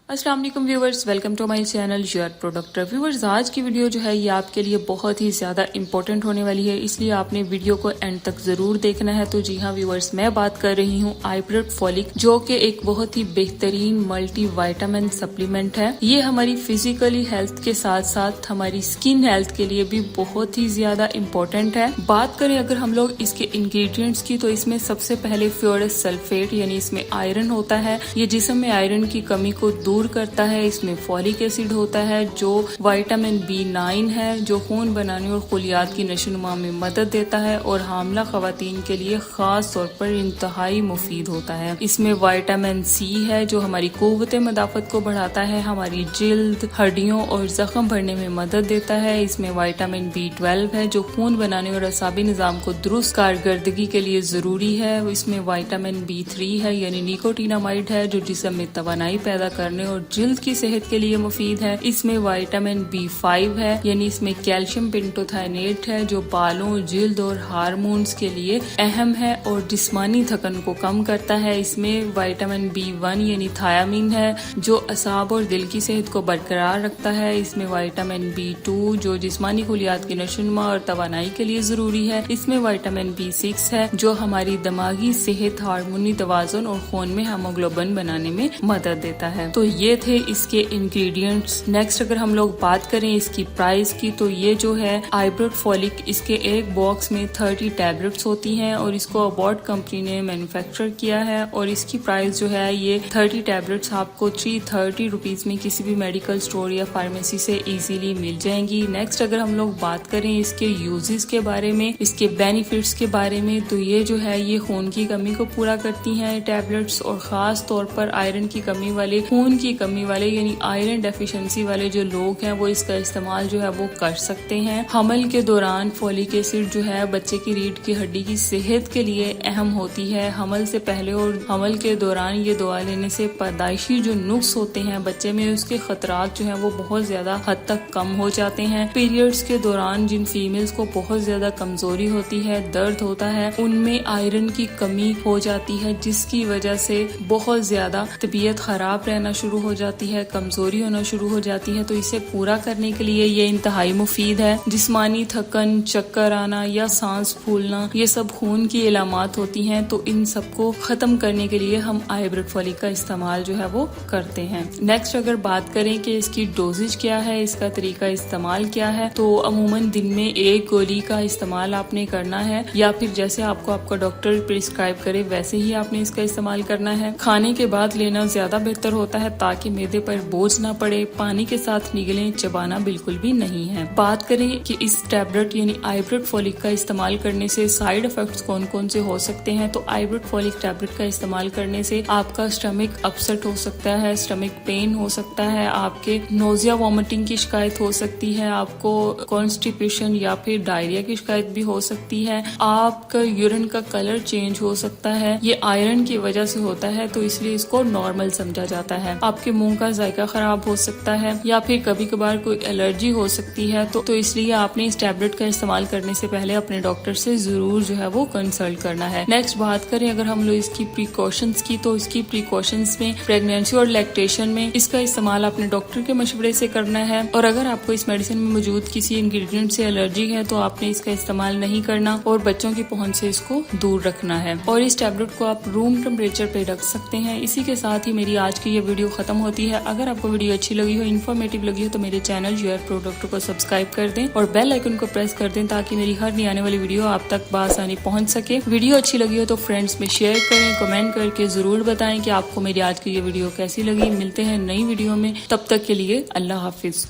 السلام علیکم viewers, welcome to my channel your product viewers. آج کی ویڈیو جو ہے یہ آپ کے لیے بہت ہی زیادہ امپورٹنٹ ہونے والی ہے، اس لیے آپ نے ویڈیو کو اینڈ تک ضرور دیکھنا ہے۔ تو جی ہاں ویورز، میں بات کر رہی ہوں آئیبرٹ فولک، جو کہ ایک بہت ہی بہترین ملٹی وائٹامن سپلیمنٹ ہے۔ یہ ہماری فزیکلی ہیلتھ کے ساتھ ساتھ ہماری اسکن ہیلتھ کے لیے بھی بہت ہی زیادہ امپورٹنٹ ہے۔ بات کریں اگر ہم لوگ اس کے انگریڈینٹس کی، تو اس میں سب سے پہلے فیورس سلفیٹ یعنی اس میں آئرن ہوتا ہے۔ یہ جسم میں آئرن کی کمی کو دور کرتا ہے۔ اس میں فولک ایسڈ ہوتا ہے جو وائٹامن B9 ہے، جو خون بنانے اور خلیات کی نشوونما میں مدد دیتا ہے اور حاملہ خواتین کے لیے خاص طور پر انتہائی مفید ہوتا ہے۔ اس میں وائٹامن C ہے جو ہماری قوت مدافعت کو بڑھاتا ہے، ہماری جلد، ہڈیوں اور زخم بھرنے میں مدد دیتا ہے۔ اس میں وائٹامن B12 ہے جو خون بنانے اور اعصابی نظام کو درست کارکردگی کے لیے ضروری ہے۔ اس میں وائٹامن B3 ہے یعنی نیکوٹینامائڈ ہے جو جسم میں توانائی پیدا کرنے اور جلد کی صحت کے لیے مفید ہے۔ اس میں وائٹامن B5 ہے یعنی اس میں کیلشیم پینٹوتھائنیٹ ہے جو بالوں، جلد اور ہارمونز کے لیے اہم ہے اور جسمانی تھکن کو کم کرتا ہے۔ اس میں وائٹامن B1 یعنی تھیامین ہے جو اعصاب اور دل کی صحت کو برقرار رکھتا ہے۔ اس میں وائٹامن B2 جو جسمانی خلیات کی نشوونما اور توانائی کے لیے ضروری ہے۔ اس میں وائٹامن B6 ہے جو ہماری دماغی صحت، ہارمونی توازن اور خون میں ہیموگلوبن بنانے میں مدد دیتا ہے۔ تو یہ تھے اس کے انگریڈینٹس۔ نیکسٹ اگر ہم لوگ بات کریں اس کی پرائس کی، تو یہ جو ہے آئیبرٹ فولک، اس کے ایک باکس میں 30 ٹیبلٹس ہوتی ہیں اور اس کو ابورٹ کمپنی نے مینوفیکچر کیا ہے اور اس کی پرائس جو ہے یہ 30 ٹیبلٹس آپ کو 330 روپیز میں کسی بھی میڈیکل اسٹور یا فارمیسی سے ایزیلی مل جائیں گی۔ نیکسٹ اگر ہم لوگ بات کریں اس کے یوزز کے بارے میں، اس کے بینیفٹس کے بارے میں، تو یہ جو ہے یہ خون کی کمی کو پورا کرتی ہیں ٹیبلٹس، اور خاص طور پر آئرن کی کمی والے، خون کی کمی والے یعنی آئرن ڈیفیشنسی والے جو لوگ ہیں وہ اس کا استعمال جو ہے وہ کر سکتے ہیں۔ حمل کے دوران فولک ایسڈ جو ہے بچے کی ریڑھ کی ہڈی کی صحت کے لیے اہم ہوتی ہے۔ حمل سے پہلے اور حمل کے دوران یہ دوا لینے سے پیدائشی جو نقص ہوتے ہیں بچے میں، اس کے خطرات جو ہیں وہ بہت زیادہ حد تک کم ہو جاتے ہیں۔ پیریڈز کے دوران جن فیمیلز کو بہت زیادہ کمزوری ہوتی ہے، درد ہوتا ہے، ان میں آئرن کی کمی ہو جاتی ہے جس کی وجہ سے بہت زیادہ طبیعت خراب رہنا شروع ہو جاتی ہے، کمزوری ہونا شروع ہو جاتی ہے۔ تو اسے پورا کرنے کے لیے یہ انتہائی مفید ہے۔ جسمانی تھکن، چکر آنا یا سانس پھولنا، یہ سب خون کی علامات ہوتی ہیں، تو ان سب کو ختم کرنے کے لیے ہم آئیبرٹ فولک کا استعمال جو ہے وہ کرتے ہیں۔ نیکسٹ اگر بات کریں کہ اس کی ڈوزج کیا ہے، اس کا طریقہ استعمال کیا ہے، تو عموماً دن میں ایک گولی کا استعمال آپ نے کرنا ہے، یا پھر جیسے آپ کا ڈاکٹر پرسکرائب کرے ویسے ہی آپ نے اس کا استعمال کرنا ہے۔ کھانے کے بعد لینا زیادہ بہتر ہوتا ہے تاکہ معدے پر بوجھ نہ پڑے۔ پانی کے ساتھ نگلیں، چبانا بالکل بھی نہیں ہے۔ بات کریں کہ اس ٹیبلٹ یعنی آئیبرٹ فولک کا استعمال کرنے سے سائیڈ افیکٹس کون کون سے ہو سکتے ہیں، تو آئیبرٹ فولک ٹیبلٹ کا استعمال کرنے سے آپ کا اسٹمک اپسٹ ہو سکتا ہے، اسٹمک پین ہو سکتا ہے، آپ کے نوزیا وامٹنگ کی شکایت ہو سکتی ہے، آپ کو کانسٹیپیشن یا پھر ڈائریا کی شکایت بھی ہو سکتی ہے، آپ کا یورین کا کلر چینج ہو سکتا ہے۔ یہ آئرن کی وجہ سے ہوتا ہے تو اس لیے اس کو نارمل سمجھا جاتا ہے۔ آپ کے منہ کا ذائقہ خراب ہو سکتا ہے یا پھر کبھی کبھار کوئی الرجی ہو سکتی ہے، تو اس لیے آپ نے اس ٹیبلٹ کا استعمال کرنے سے پہلے اپنے ڈاکٹر سے ضرور جو ہے وہ کنسلٹ کرنا ہے۔ نیکسٹ بات کریں اگر ہم لوگ اس کی پریکاشنز کی، تو اس کی پریکاشنز میں پریگنینسی اور لیکٹیشن میں اس کا استعمال اپنے ڈاکٹر کے مشورے سے کرنا ہے، اور اگر آپ کو اس میڈیسن میں موجود کسی انگریڈینٹ سے الرجی ہے تو آپ نے اس کا استعمال نہیں کرنا اور بچوں کی پہنچ سے اس کو دور رکھنا ہے، اور اس ٹیبلٹ کو آپ روم ٹمپریچر پہ رکھ سکتے ہیں۔ اسی کے ساتھ ہی میری آج کی یہ ویڈیو ختم ہوتی ہے۔ اگر آپ کو ویڈیو اچھی لگی ہو، انفارمیٹیو لگی ہو، تو میرے چینل یور پروڈکٹ کو سبسکرائب کر دیں اور بیل آئیکن کو پریس کر دیں تاکہ میری ہر نئی آنے والی ویڈیو آپ تک بآسانی پہنچ سکے۔ ویڈیو اچھی لگی ہو تو فرینڈز میں شیئر کریں، کمنٹ کر کے ضرور بتائیں کہ آپ کو میری آج کی یہ ویڈیو کیسی لگی۔ ملتے ہیں نئی ویڈیو میں، تب تک کے لیے اللہ حافظ۔